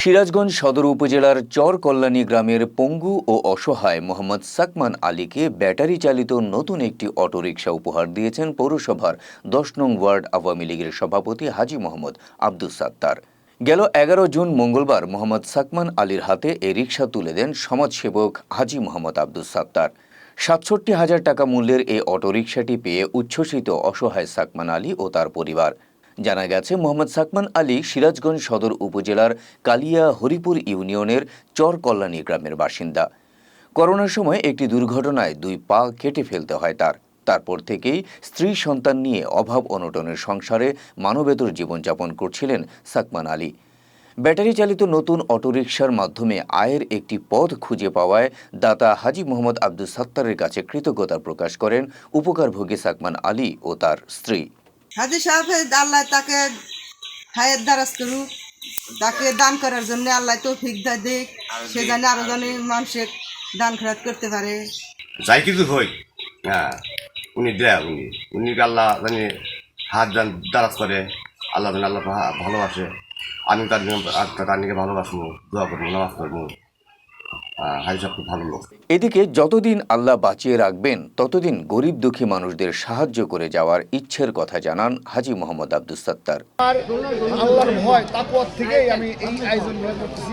সিরাজগঞ্জ সদর উপজেলার চর কল্যাণী গ্রামের পঙ্গু ও অসহায় মোহাম্মদ সাকমান আলীকে ব্যাটারি চালিত নতুন একটি অটোরিকশা উপহার দিয়েছেন পৌরসভার ১০ নং ওয়ার্ড আওয়ামী লীগের সভাপতি হাজী মোহাম্মদ আব্দুস সাত্তার। গেল ১১ জুন মঙ্গলবার মোহাম্মদ সাকমান আলীর হাতে এই রিকশা তুলে দেন সমাজসেবক হাজী মোহাম্মদ আব্দুস সাত্তার। ৬৭,০০০ টাকা মূল্যের এই অটোরিকশাটি পেয়ে উচ্ছ্বসিত অসহায় সাকমান আলী ও তার পরিবার। জানা গেছে, মোহাম্মদ সাকমান আলী সিরাজগঞ্জ সদর উপজেলার কালিয়া হরিপুর ইউনিয়নের চর কল্যাণী গ্রামের বাসিন্দা। করোনার সময় একটি দুর্ঘটনায় ২ পা কেটে ফেলতে হয় তারপর থেকেই স্ত্রী সন্তান নিয়ে অভাব অনটনের সংসারে মানবেতর জীবনযাপন করছিলেন সাকমান আলী। ব্যাটারি চালিত নতুন অটোরিকশার মাধ্যমে আয়ের একটি পথ খুঁজে পাওয়ায় দাতা হাজী মোহাম্মদ আব্দুস সাত্তারের কাছে কৃতজ্ঞতা প্রকাশ করেন উপকারভোগী সাকমান আলী ও তার স্ত্রী। হাজী সাহেব আল্লাহ তাকে হায়াত দারাজ করুক, তাকে দান করার জন্য আল্লাহ তৌফিক দেখ, সে জানে আরো জানে মানুষের দান খরাত করতে পারে। যাই কিছু হই, হ্যাঁ উনি দেয়, উনি আল্লাহ জানি হাত দারাজ করে, আল্লাহ জানি আল্লাহ ভালোবাসে। আমি তার নিকে ভালোবাসবো, দোয়া করবো, নামাজ করবো। হাজি সাহেব খুব ভালো লোক। এদিকে যতদিন আল্লাহ বাঁচিয়ে রাখবেন ততদিন গরিব দুঃখী মানুষদের সাহায্য করে যাওয়ার ইচ্ছের কথা জানান হাজী মোহাম্মদ আব্দুস সাত্তার। আর আল্লাহর ভয় তাকওয়া থেকেই আমি এই আয়োজনগুলো করতেছি